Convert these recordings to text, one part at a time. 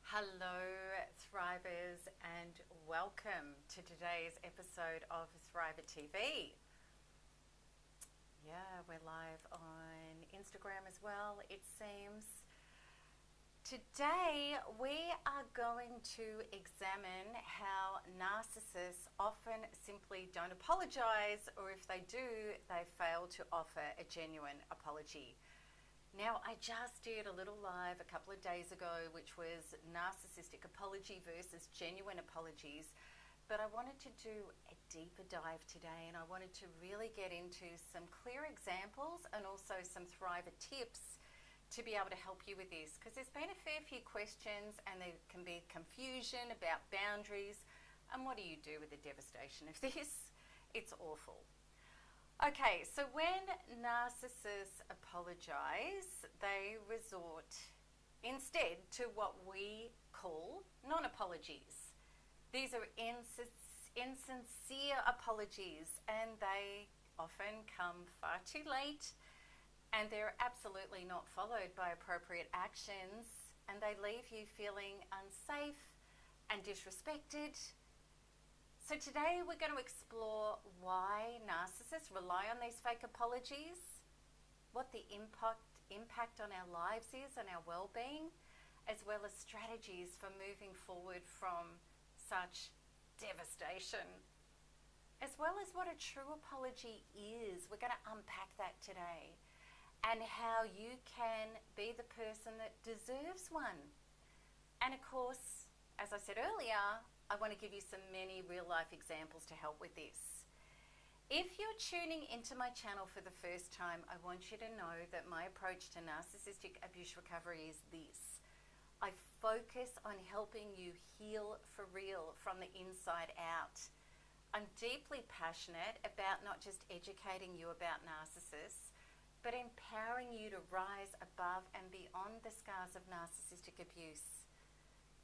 Hello, Thrivers, and welcome to today's episode of Thriver TV. Yeah, we're live on Instagram as well, it seems. Today, we are going to examine how narcissists often simply don't apologize, or if they do, they fail to offer a genuine apology. Now, I just did a little live a couple of days ago, which was narcissistic apology versus genuine apologies. But I wanted to do a deeper dive today, and I wanted to really get into some clear examples and also some Thriver tips to be able to help you with this. Because there's been a fair few questions and there can be confusion about boundaries. And what do you do with the devastation of this? It's awful. Okay, so when narcissists apologize, they resort instead to what we call non-apologies. These are insincere apologies, and they often come far too late, and they're absolutely not followed by appropriate actions, and they leave you feeling unsafe and disrespected. So today we're going to explore why narcissists rely on these fake apologies, what the impact on our lives is and our well-being, as well as strategies for moving forward from such devastation, as well as what a true apology is. We're going to unpack that today, and how you can be the person that deserves one. And of course, as I said earlier, I want to give you some many real-life examples to help with this. If you're tuning into my channel for the first time, I want you to know that my approach to narcissistic abuse recovery is this. I focus on helping you heal for real from the inside out. I'm deeply passionate about not just educating you about narcissists, but empowering you to rise above and beyond the scars of narcissistic abuse.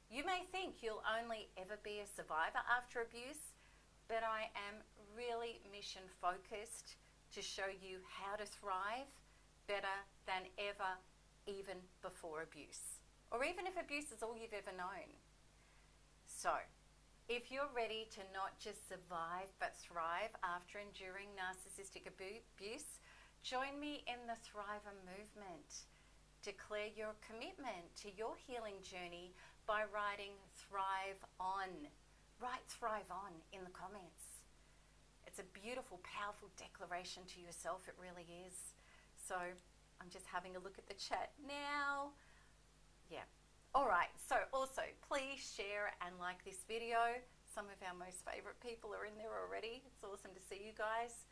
You may think you'll only ever be a survivor after abuse, but I am really mission focused to show you how to thrive better than ever, even before abuse, or even if abuse is all you've ever known. So, if you're ready to not just survive but thrive after enduring narcissistic abuse, join me in the Thriver movement. Declare your commitment to your healing journey by writing Thrive On. Write Thrive On in the comments. It's a beautiful, powerful declaration to yourself. It really is. So I'm just having a look at the chat now. Yeah. All right. So also, please share and like this video. Some of our most favorite people are in there already. It's awesome to see you guys.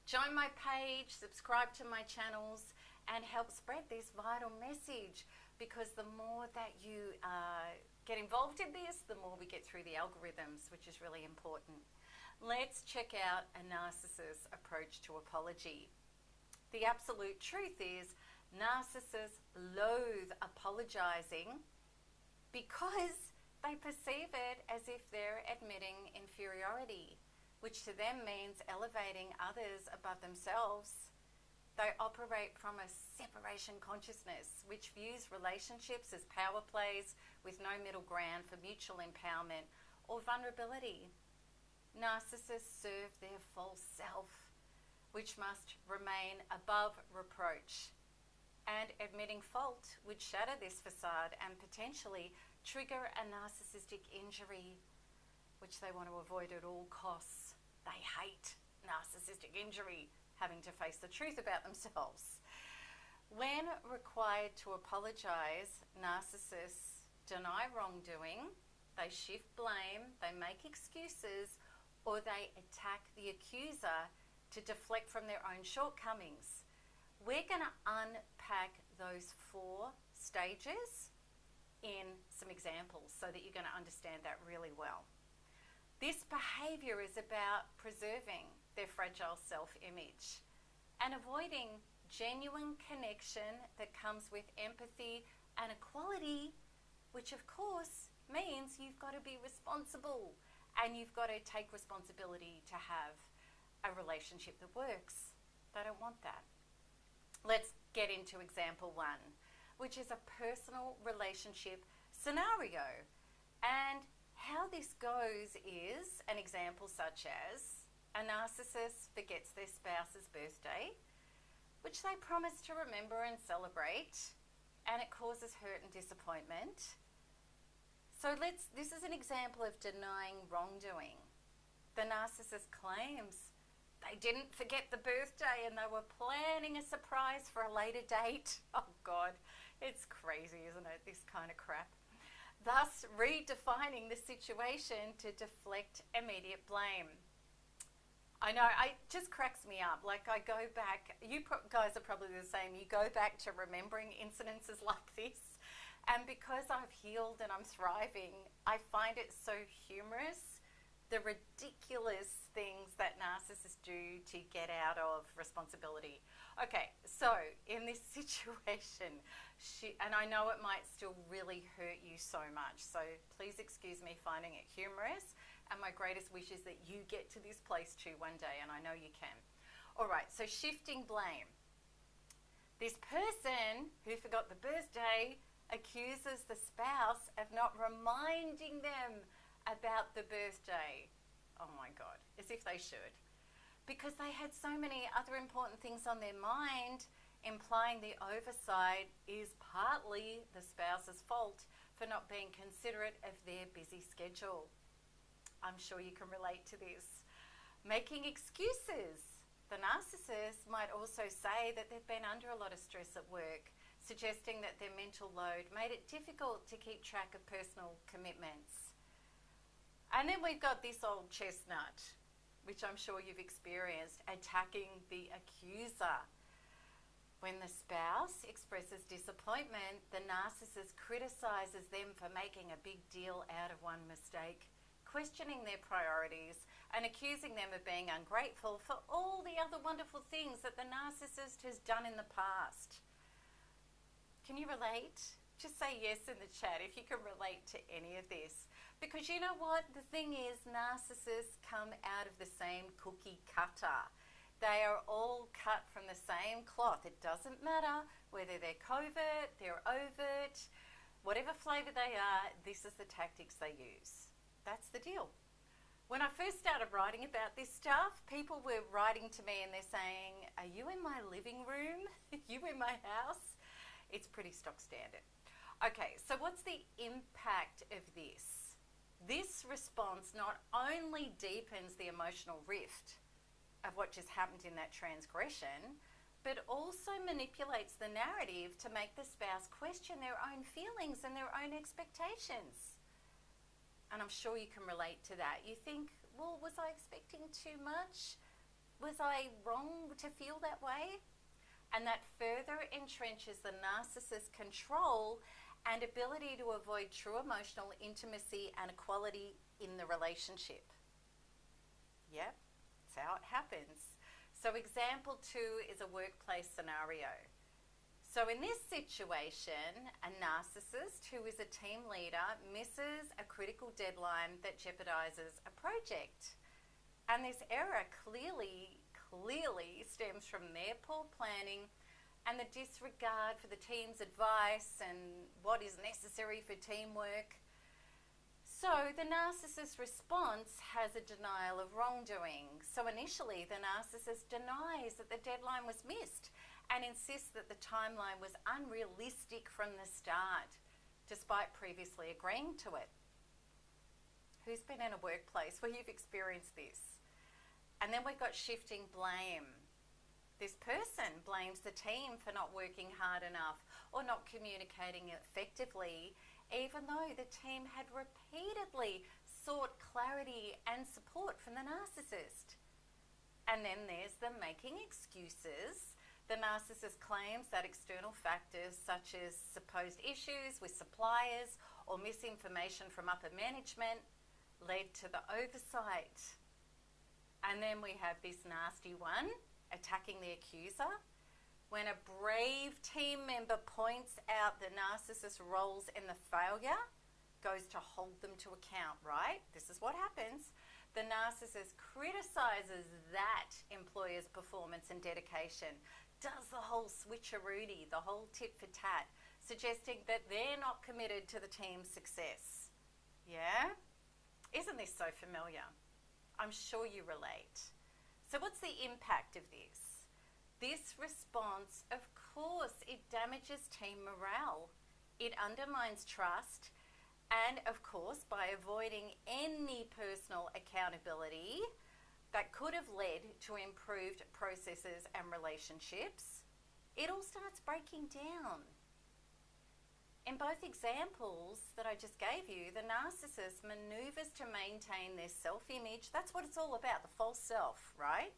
Join my page, subscribe to my channels, and help spread this vital message, because the more that you get involved in this, the more we get through the algorithms, which is really important. Let's check out a narcissist's approach to apology. The absolute truth is narcissists loathe apologizing because they perceive it as if they're admitting inferiority, which to them means elevating others above themselves. They operate from a separation consciousness, which views relationships as power plays with no middle ground for mutual empowerment or vulnerability. Narcissists serve their false self, which must remain above reproach. And admitting fault would shatter this facade and potentially trigger a narcissistic injury, which they want to avoid at all costs. They hate narcissistic injury, having to face the truth about themselves. When required to apologize, narcissists deny wrongdoing, they shift blame, they make excuses, or they attack the accuser to deflect from their own shortcomings. We're going to unpack those 4 stages in some examples so that you're going to understand that really well. This behavior is about preserving their fragile self-image and avoiding genuine connection that comes with empathy and equality, which of course means you've got to be responsible and you've got to take responsibility to have a relationship that works. They don't want that. Let's get into example 1, which is a personal relationship scenario. And how this goes is an example such as a narcissist forgets their spouse's birthday, which they promise to remember and celebrate, and it causes hurt and disappointment. So this is an example of denying wrongdoing. The narcissist claims they didn't forget the birthday and they were planning a surprise for a later date. Oh God, it's crazy, isn't it? This kind of crap. Thus redefining the situation to deflect immediate blame. I know, it just cracks me up. Like, I go back, guys are probably the same, you go back to remembering incidences like this, and because I've healed and I'm thriving, I find it so humorous, the ridiculous things that narcissists do to get out of responsibility. Okay, so in this situation, and I know it might still really hurt you so much, so please excuse me finding it humorous, and my greatest wish is that you get to this place too one day, and I know you can. All right, so shifting blame. This person who forgot the birthday accuses the spouse of not reminding them about the birthday. Oh my God, as if they should. Because they had so many other important things on their mind, implying the oversight is partly the spouse's fault for not being considerate of their busy schedule. I'm sure you can relate to this. Making excuses. The narcissist might also say that they've been under a lot of stress at work, suggesting that their mental load made it difficult to keep track of personal commitments. And then we've got this old chestnut, which I'm sure you've experienced, attacking the accuser. When the spouse expresses disappointment, the narcissist criticizes them for making a big deal out of one mistake, questioning their priorities and accusing them of being ungrateful for all the other wonderful things that the narcissist has done in the past. Can you relate? Just say yes in the chat if you can relate to any of this. Because you know what? The thing is, narcissists come out of the same cookie cutter. They are all cut from the same cloth. It doesn't matter whether they're covert, they're overt, whatever flavour they are, this is the tactics they use. That's the deal. When I first started writing about this stuff, people were writing to me and they're saying, are you in my living room? Are you in my house? It's pretty stock standard. Okay, so what's the impact of this? This response not only deepens the emotional rift of what just happened in that transgression, but also manipulates the narrative to make the spouse question their own feelings and their own expectations. And I'm sure you can relate to that. You think, well, was I expecting too much? Was I wrong to feel that way? And that further entrenches the narcissist's control and ability to avoid true emotional intimacy and equality in the relationship. Yep, that's how it happens. So example 2 is a workplace scenario. So in this situation, a narcissist who is a team leader misses a critical deadline that jeopardizes a project. And this error clearly stems from their poor planning and the disregard for the team's advice and what is necessary for teamwork. So the narcissist's response has a denial of wrongdoing. So initially, the narcissist denies that the deadline was missed and insists that the timeline was unrealistic from the start, despite previously agreeing to it. Who's been in a workplace where you've experienced this? And then we've got shifting blame. This person blames the team for not working hard enough or not communicating effectively, even though the team had repeatedly sought clarity and support from the narcissist. And then there's the making excuses. The narcissist claims that external factors such as supposed issues with suppliers or misinformation from upper management led to the oversight. And then we have this nasty one, attacking the accuser. When a brave team member points out the narcissist's roles in the failure, goes to hold them to account, right? This is what happens. The narcissist criticizes that employer's performance and dedication, does the whole switcheroonie, the whole tit for tat, suggesting that they're not committed to the team's success. Yeah? Isn't this so familiar? I'm sure you relate. So what's the impact of this? This response, of course, it damages team morale. It undermines trust, and of course, by avoiding any personal accountability that could have led to improved processes and relationships, it all starts breaking down. In both examples that I just gave you, the narcissist maneuvers to maintain their self-image. That's what it's all about, the false self, right?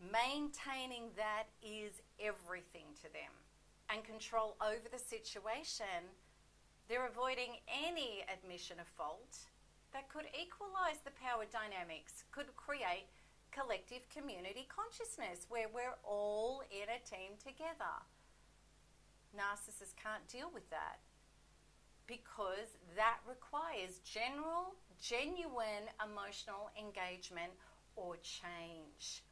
Maintaining that is everything to them. And control over the situation. They're avoiding any admission of fault that could equalize the power dynamics, could create collective community consciousness where we're all in a team together. Narcissists can't deal with that because that requires genuine emotional engagement or change,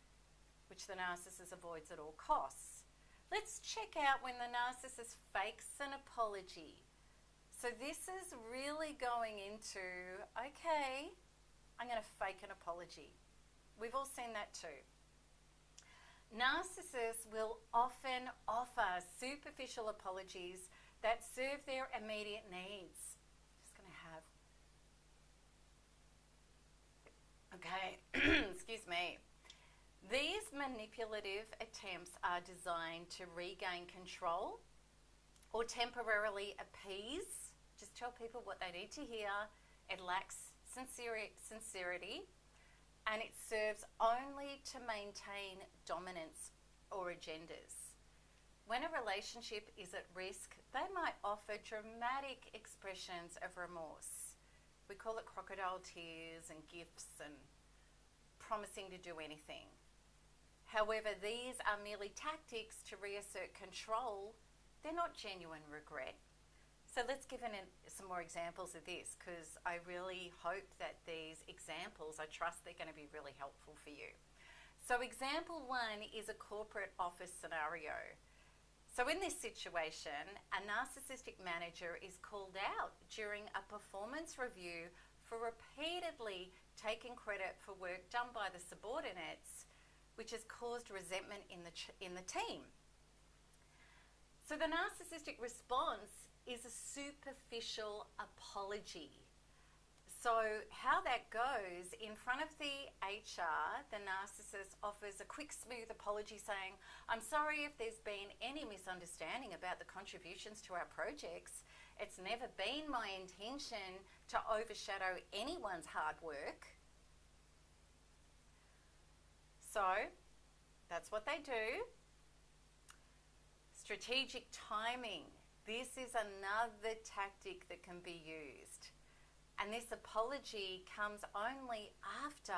which the narcissist avoids at all costs. Let's check out when the narcissist fakes an apology. So this is really going into, okay, I'm going to fake an apology. We've all seen that too. Narcissists will often offer superficial apologies that serve their immediate needs. Just going to have, okay, excuse me. These manipulative attempts are designed to regain control or temporarily appease. Just tell people what they need to hear. It lacks sincerity. And it serves only to maintain dominance or agendas. When a relationship is at risk, they might offer dramatic expressions of remorse. We call it crocodile tears and gifts and promising to do anything. However, these are merely tactics to reassert control. They're not genuine regret. So let's give some more examples of this, because I really hope that these examples, I trust they're going to be really helpful for you. So example 1 is a corporate office scenario. So in this situation, a narcissistic manager is called out during a performance review for repeatedly taking credit for work done by the subordinates, which has caused resentment in the team. So the narcissistic response is a superficial apology. So how that goes, in front of the HR, the narcissist offers a quick, smooth apology saying, I'm sorry if there's been any misunderstanding about the contributions to our projects. It's never been my intention to overshadow anyone's hard work. So that's what they do. Strategic timing. This is another tactic that can be used. And this apology comes only after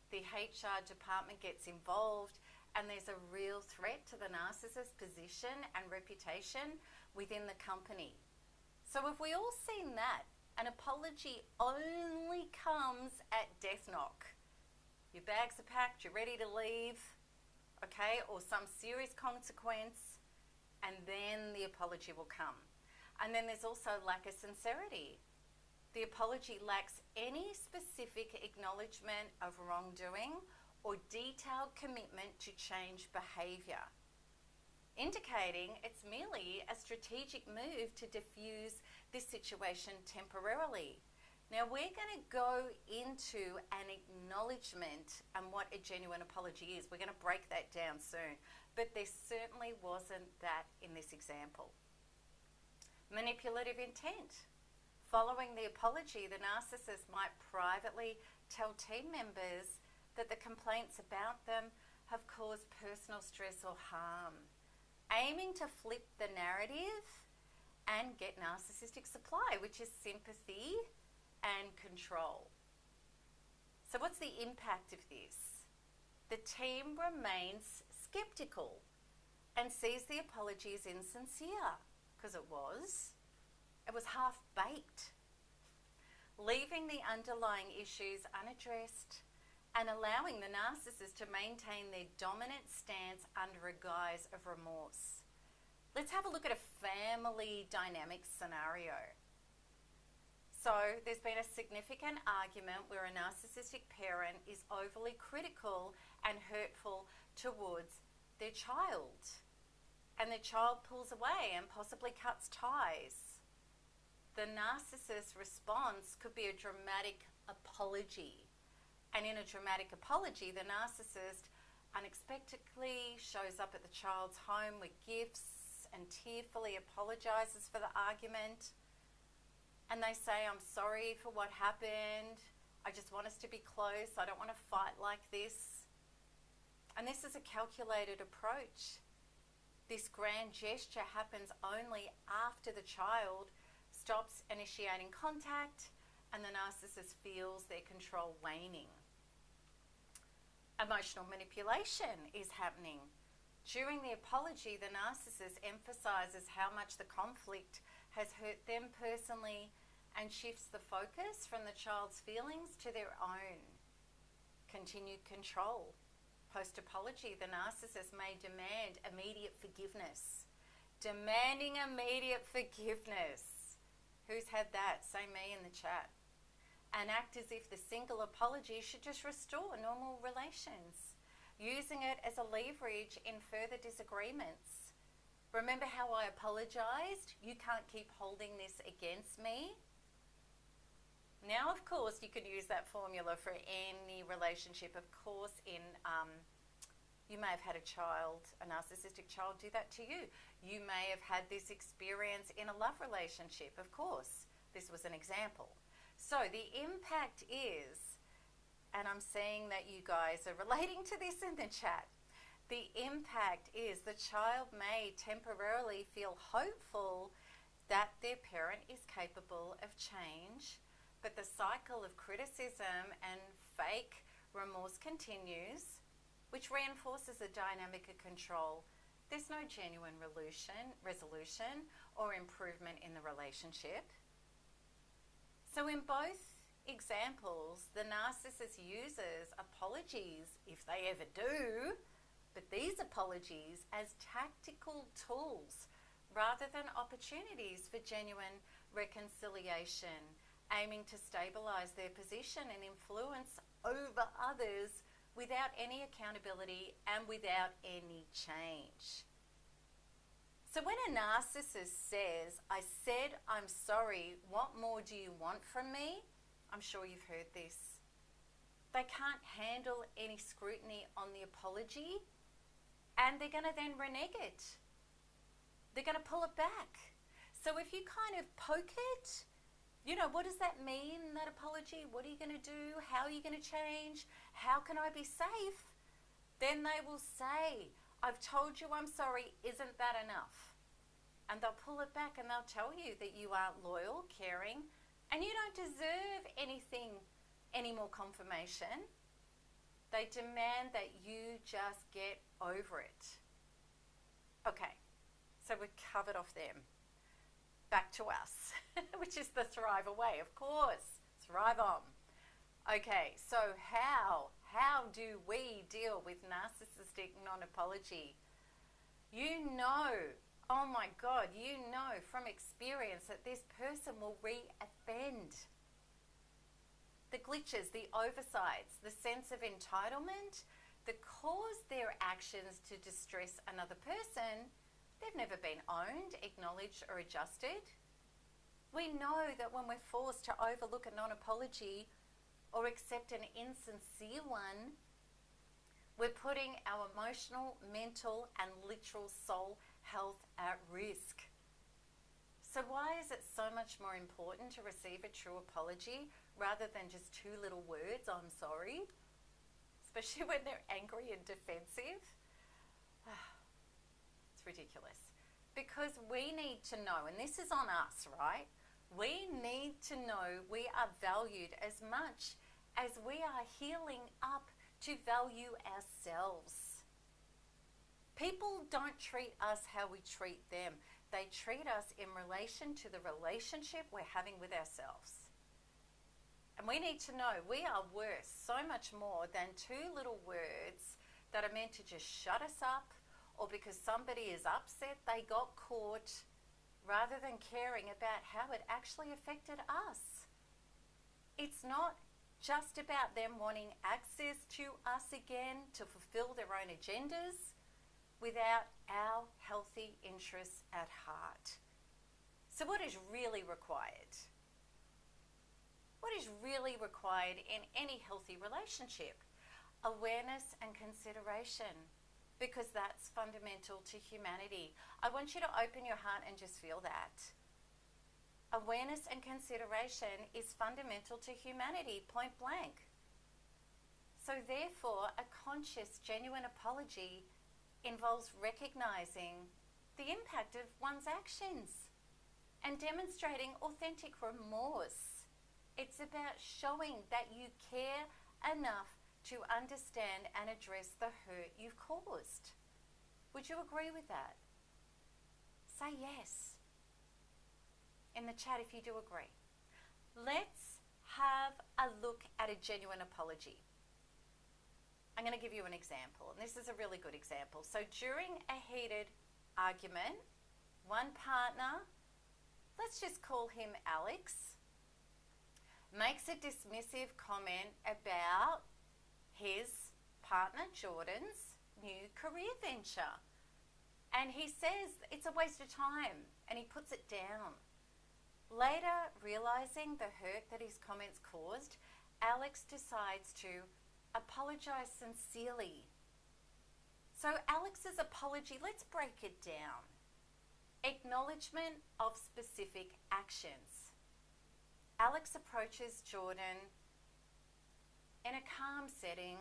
the HR department gets involved and there's a real threat to the narcissist's position and reputation within the company. So have we all seen that? An apology only comes at death knock. Your bags are packed, you're ready to leave, okay, or some serious consequence, and then the apology will come. And then there's also lack of sincerity. The apology lacks any specific acknowledgement of wrongdoing or detailed commitment to change behaviour, indicating it's merely a strategic move to diffuse this situation temporarily. Now we're going to go into an acknowledgement and what a genuine apology is. We're going to break that down soon. But there certainly wasn't that in this example. Manipulative intent. Following the apology, the narcissist might privately tell team members that the complaints about them have caused personal stress or harm, aiming to flip the narrative and get narcissistic supply, which is sympathy and control. So what's the impact of this? The team remains skeptical and sees the apology as insincere, because it was half-baked, leaving the underlying issues unaddressed and allowing the narcissist to maintain their dominant stance under a guise of remorse. let's have a look at a family dynamic scenario. So there's been a significant argument where a narcissistic parent is overly critical and hurtful towards their child, and the child pulls away and possibly cuts ties. The narcissist's response could be a dramatic apology, and in a dramatic apology, the narcissist unexpectedly shows up at the child's home with gifts and tearfully apologizes for the argument. And they say, I'm sorry for what happened. I just want us to be close. I don't want to fight like this. And this is a calculated approach. This grand gesture happens only after the child stops initiating contact and the narcissist feels their control waning. Emotional manipulation is happening. During the apology, the narcissist emphasizes how much the conflict has hurt them personally and shifts the focus from the child's feelings to their own. Continued control. Post-apology, the narcissist may demand immediate forgiveness. Demanding immediate forgiveness. Who's had that? Say me in the chat. And act as if the single apology should just restore normal relations. Using it as a leverage in further disagreements. Remember how I apologized? You can't keep holding this against me. Now, of course, you could use that formula for any relationship. Of course, you may have had a child, a narcissistic child, do that to you. You may have had this experience in a love relationship. Of course, this was an example. So the impact is, and I'm seeing that you guys are relating to this in the chat, the impact is the child may temporarily feel hopeful that their parent is capable of change, but the cycle of criticism and fake remorse continues, which reinforces a dynamic of control. There's no genuine resolution or improvement in the relationship. So in both examples, the narcissist uses apologies, if they ever do, but these apologies as tactical tools rather than opportunities for genuine reconciliation, aiming to stabilize their position and influence over others without any accountability and without any change. So when a narcissist says, I said I'm sorry, what more do you want from me? I'm sure you've heard this. They can't handle any scrutiny on the apology, and they're going to then renege it. They're going to pull it back. So if you kind of poke it, you know, what does that mean, that apology? What are you going to do? How are you going to change? How can I be safe? Then they will say, I've told you I'm sorry, isn't that enough? And they'll pull it back and they'll tell you that you aren't loyal, caring, and you don't deserve anything, any more confirmation. They demand that you just get over it. Okay, so we've covered off them. Back to us, which is the thrive away, of course. Thrive on. Okay, so how do we deal with narcissistic non-apology? You know, oh my God, you know from experience that this person will re-offend. The glitches, the oversights, the sense of entitlement that cause their actions to distress another person, they've never been owned, acknowledged, or adjusted. We know that when we're forced to overlook a non-apology or accept an insincere one, we're putting our emotional, mental, and literal soul health at risk. So why is it so much more important to receive a true apology rather than just two little words, I'm sorry? Especially when they're angry and defensive. It's ridiculous. Because we need to know, and this is on us, right? We need to know we are valued as much as we are healing up to value ourselves. People don't treat us how we treat them. They treat us in relation to the relationship we're having with ourselves. And we need to know we are worth so much more than two little words that are meant to just shut us up or because somebody is upset they got caught, rather than caring about how it actually affected us. It's not just about them wanting access to us again to fulfill their own agendas without our healthy interests at heart. So what is really required? What is really required in any healthy relationship? Awareness and consideration, because that's fundamental to humanity. I want you to open your heart and just feel that. Awareness and consideration is fundamental to humanity, point blank. So therefore, a conscious, genuine apology involves recognizing the impact of one's actions and demonstrating authentic remorse. It's about showing that you care enough to understand and address the hurt you've caused. Would you agree with that? Say yes in the chat if you do agree. Let's have a look at a genuine apology. I'm going to give you an example, and this is a really good example. So during a heated argument, one partner, let's just call him Alex, makes a dismissive comment about his partner Jordan's new career venture. And he says it's a waste of time, and he puts it down. Later, realizing the hurt that his comments caused, Alex decides to apologize sincerely. So Alex's apology, let's break it down. Acknowledgement of specific actions. Alex approaches Jordan in a calm setting,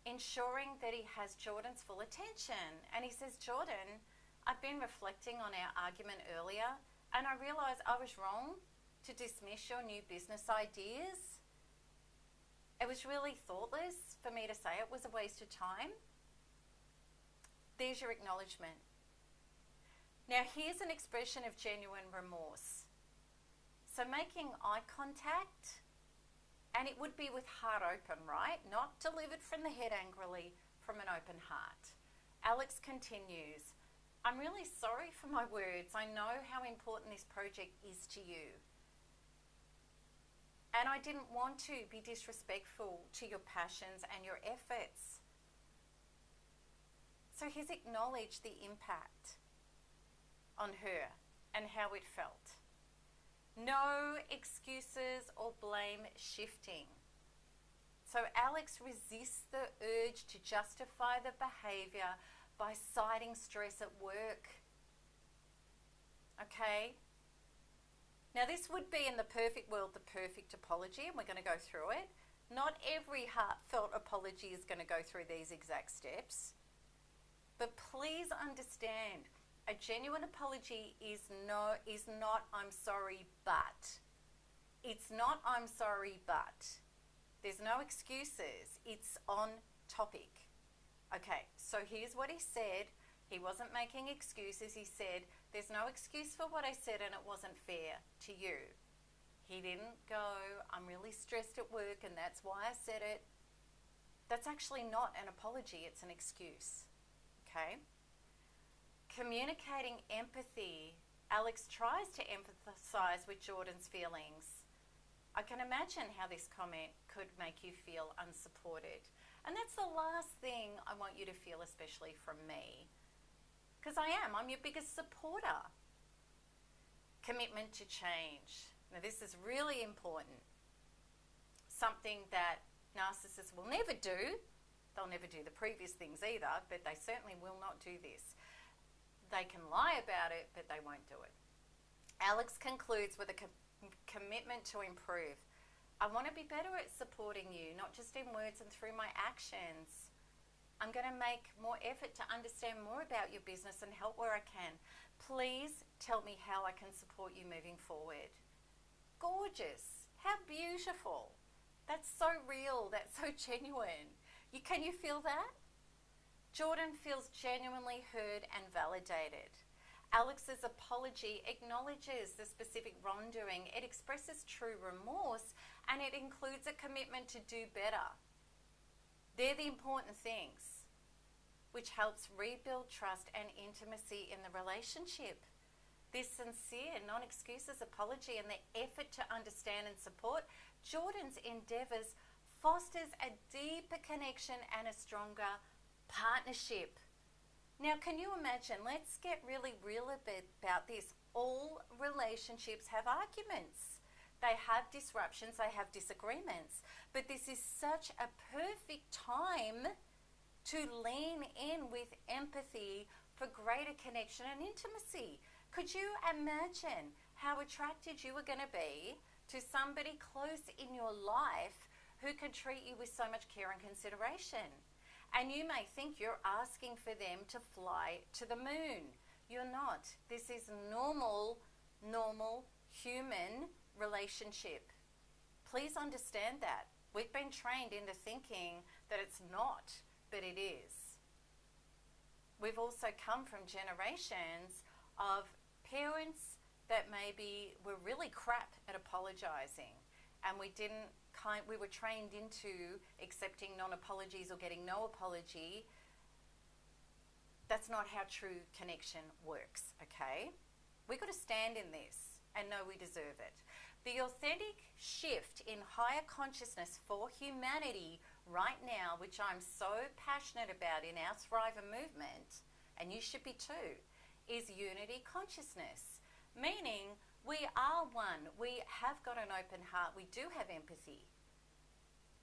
ensuring that he has Jordan's full attention. And he says, Jordan, I've been reflecting on our argument earlier, and I realized I was wrong to dismiss your new business ideas. It was really thoughtless for me to say it was a waste of time. There's your acknowledgement. Now here's an expression of genuine remorse. So making eye contact, and it would be with heart open, right? Not delivered from the head angrily, from an open heart. Alex continues, I'm really sorry for my words. I know how important this project is to you. And I didn't want to be disrespectful to your passions and your efforts. So he's acknowledged the impact on her and how it felt. No excuses or blame shifting. So Alex resists the urge to justify the behavior by citing stress at work. Okay? Now this would be, in the perfect world, the perfect apology, and we're going to go through it. Not every heartfelt apology is going to go through these exact steps. But please understand, a genuine apology is not I'm sorry but. It's not I'm sorry but. There's no excuses. It's on topic. Okay, so here's what he said. He wasn't making excuses. He said, there's no excuse for what I said and it wasn't fair to you. He didn't go, I'm really stressed at work and that's why I said it. That's actually not an apology, it's an excuse. Okay? Communicating empathy. Alex tries to empathize with Jordan's feelings. I can imagine how this comment could make you feel unsupported. And that's the last thing I want you to feel, especially from me. Because I'm your biggest supporter. Commitment to change. Now this is really important. Something that narcissists will never do. They'll never do the previous things either, but they certainly will not do this. They can lie about it, but they won't do it. Alex concludes with a commitment to improve. I want to be better at supporting you, not just in words and through my actions. I'm going to make more effort to understand more about your business and help where I can. Please tell me how I can support you moving forward. Gorgeous. How beautiful. That's so real. That's so genuine. Can you feel that? Jordan feels genuinely heard and validated. Alex's apology acknowledges the specific wrongdoing. It expresses true remorse and it includes a commitment to do better. They're the important things. which helps rebuild trust and intimacy in the relationship. This sincere, non-excuses apology and the effort to understand and support Jordan's endeavours fosters a deeper connection and a stronger partnership. Now, can you imagine? Let's get really real a bit about this. All relationships have arguments. They have disruptions, they have disagreements. But this is such a perfect time to lean in with empathy for greater connection and intimacy. Could you imagine how attracted you are going to be to somebody close in your life who can treat you with so much care and consideration? And you may think you're asking for them to fly to the moon. You're not. This is normal human relationship. Please understand that. We've been trained into thinking that it's not, but it is. We've also come from generations of parents that maybe were really crap at apologizing, and we were trained into accepting non-apologies or getting no apology. That's not how true connection works, okay? We've got to stand in this and know we deserve it. The authentic shift in higher consciousness for humanity right now, which I'm so passionate about in our Thriver movement, and you should be too, is unity consciousness, meaning we are one. We have got an open heart. We do have empathy.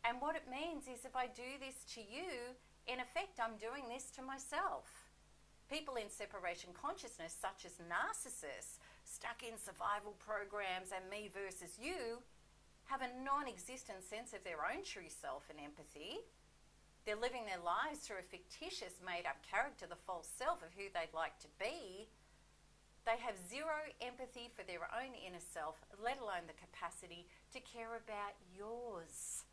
And what it means is if I do this to you, in effect, I'm doing this to myself. People in separation consciousness, such as narcissists, stuck in survival programs and me versus you, have a non-existent sense of their own true self and empathy. They're living their lives through a fictitious made-up character, the false self of who they'd like to be. They have zero empathy for their own inner self, let alone the capacity to care about yours.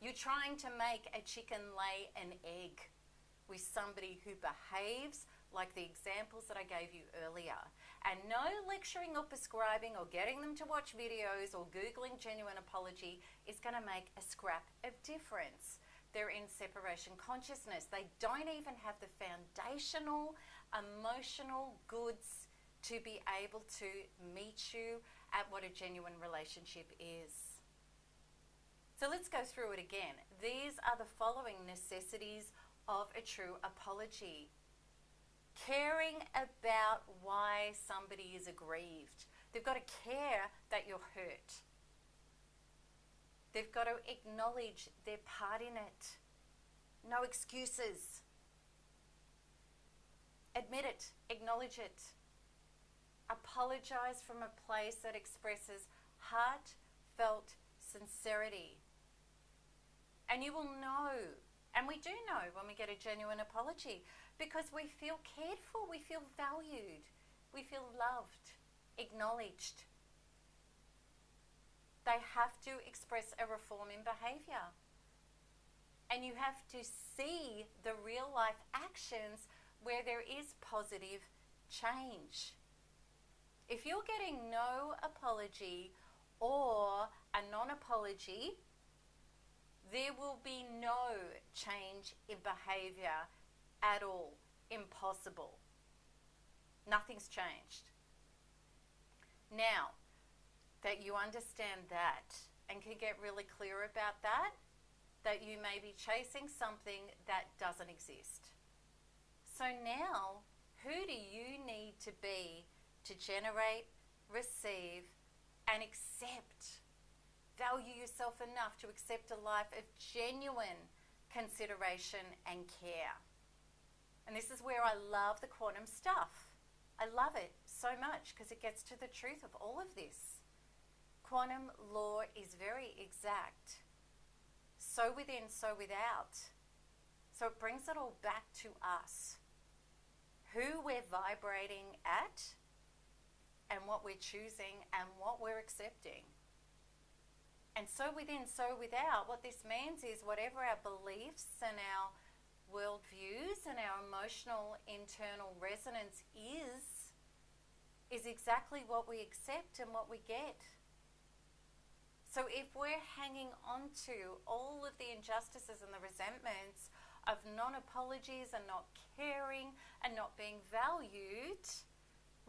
You're trying to make a chicken lay an egg with somebody who behaves like the examples that I gave you earlier. And no lecturing or prescribing or getting them to watch videos or Googling genuine apology is going to make a scrap of difference. They're in separation consciousness. They don't even have the foundational emotional goods to be able to meet you at what a genuine relationship is. So let's go through it again. These are the following necessities of a true apology. Caring about why somebody is aggrieved. They've got to care that you're hurt. They've got to acknowledge their part in it. No excuses. Admit it. Acknowledge it. Apologize from a place that expresses heartfelt sincerity. And you will know, and we do know when we get a genuine apology, because we feel cared for, we feel valued, we feel loved, acknowledged. They have to express a reform in behaviour. And you have to see the real life actions where there is positive change. If you're getting no apology or a non-apology, there will be no change in behaviour at all. Impossible. Nothing's changed. Now, that you understand that and can get really clear about that you may be chasing something that doesn't exist. So now, who do you need to be to generate, receive, and accept? Value yourself enough to accept a life of genuine consideration and care. And this is where I love the quantum stuff. I love it so much because it gets to the truth of all of this. Quantum law is very exact. So within, so without. So it brings it all back to us. Who we're vibrating at, and what we're choosing, and what we're accepting. And so within, so without, what this means is whatever our beliefs and our worldviews and our emotional internal resonance is exactly what we accept and what we get. So if we're hanging on to all of the injustices and the resentments of non-apologies and not caring and not being valued,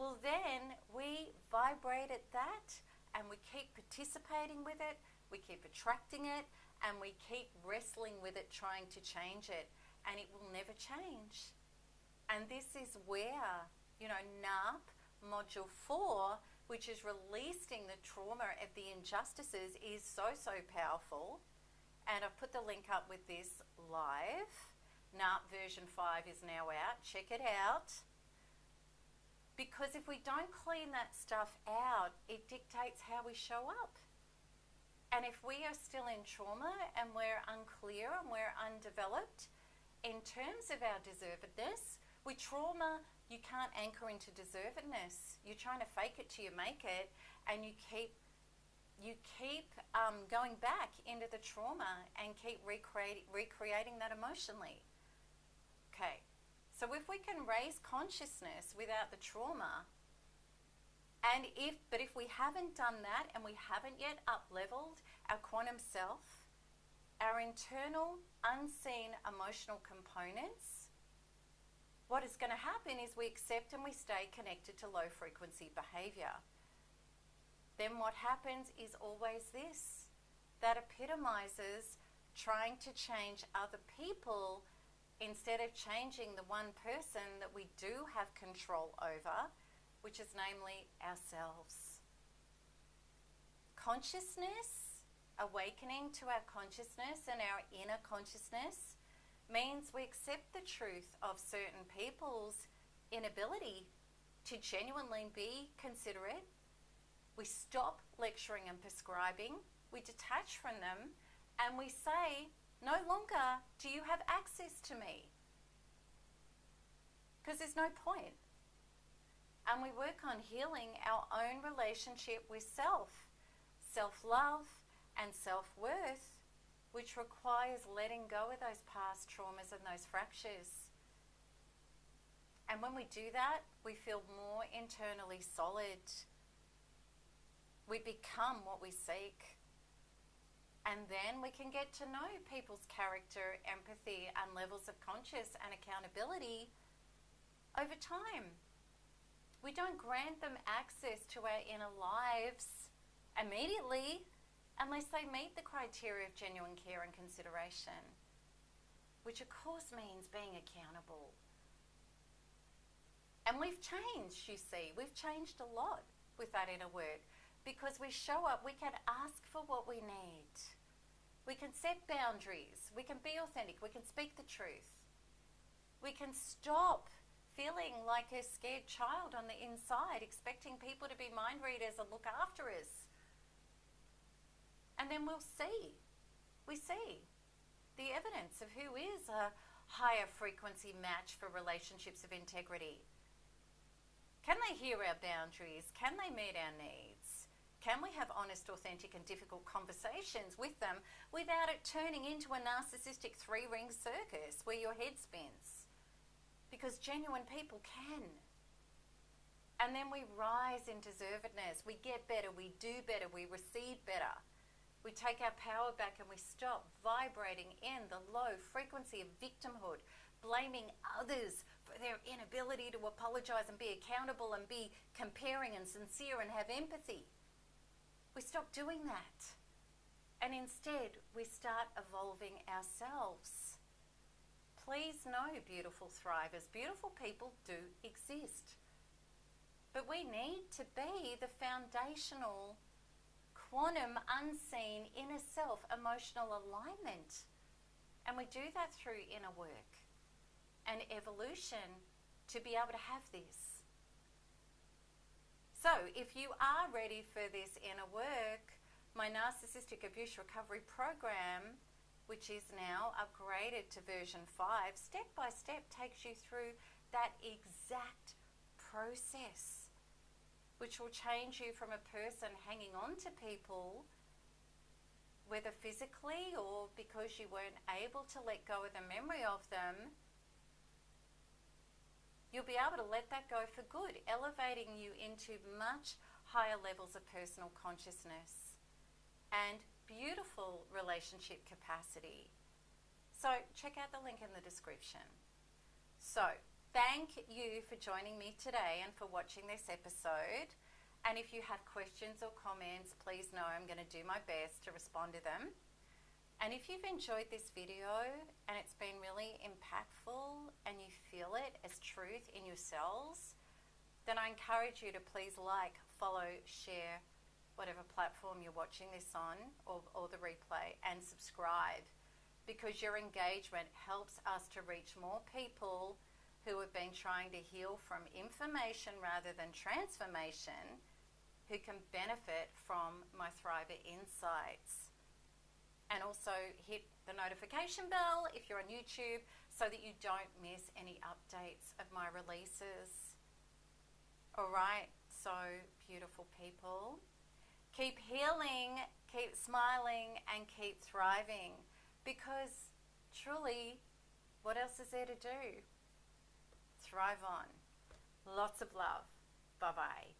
well then we vibrate at that and we keep participating with it, we keep attracting it, and we keep wrestling with it, trying to change it, and it will never change. And this is where, NARP Module 4, which is releasing the trauma of the injustices, is so powerful. And I've put the link up with this live. NARP version 5 is now out. Check it out. Because if we don't clean that stuff out, it dictates how we show up. And if we are still in trauma and we're unclear and we're undeveloped in terms of our deservedness, with trauma, you can't anchor into deservedness. You're trying to fake it till you make it, and you keep going back into the trauma and keep recreating that emotionally. Okay, so if we can raise consciousness without the trauma, but if we haven't done that and we haven't yet up-leveled our quantum self, our internal unseen emotional components, what is going to happen is we accept and we stay connected to low frequency behavior. Then what happens is always this, that epitomizes trying to change other people instead of changing the one person that we do have control over, which is namely ourselves. Consciousness, awakening to our consciousness and our inner consciousness, means we accept the truth of certain people's inability to genuinely be considerate. We stop lecturing and prescribing, we detach from them, and we say, no longer do you have access to me. Because there's no point. And we work on healing our own relationship with self, self-love and self-worth, which requires letting go of those past traumas and those fractures. And when we do that, we feel more internally solid. We become what we seek. And then we can get to know people's character, empathy, and levels of conscious and accountability over time. We don't grant them access to our inner lives immediately, unless they meet the criteria of genuine care and consideration, which of course means being accountable. And we've changed, you see. We've changed a lot with that inner work, because we show up, we can ask for what we need. We can set boundaries. We can be authentic. We can speak the truth. We can stop feeling like a scared child on the inside, expecting people to be mind readers and look after us. And then we see the evidence of who is a higher frequency match for relationships of integrity. Can they hear our boundaries? Can they meet our needs? Can we have honest, authentic, and difficult conversations with them without it turning into a narcissistic three-ring circus where your head spins? Because genuine people can. And then we rise in deservedness. We get better, we do better, we receive better. We take our power back and we stop vibrating in the low frequency of victimhood, blaming others for their inability to apologize and be accountable and be comparing and sincere and have empathy. We stop doing that. And instead, we start evolving ourselves. Please know, beautiful thrivers, beautiful people do exist. But we need to be the foundational quantum, unseen, inner self, emotional alignment. And we do that through inner work and evolution to be able to have this. So if you are ready for this inner work, my Narcissistic Abuse Recovery Program, which is now upgraded to version 5, step by step takes you through that exact process, which will change you from a person hanging on to people, whether physically or because you weren't able to let go of the memory of them. You'll be able to let that go for good, elevating you into much higher levels of personal consciousness and beautiful relationship capacity. So check out the link in the description. So thank you for joining me today and for watching this episode. And if you have questions or comments, please know I'm going to do my best to respond to them. And if you've enjoyed this video and it's been really impactful and you feel it as truth in yourselves, then I encourage you to please like, follow, share, whatever platform you're watching this on, or the replay, and subscribe, because your engagement helps us to reach more people who have been trying to heal from information rather than transformation, who can benefit from my Thriver insights. And also hit the notification bell if you're on YouTube so that you don't miss any updates of my releases. Alright, so beautiful people, keep healing, keep smiling, and keep thriving, because truly, what else is there to do? Thrive on. Lots of love. Bye-bye.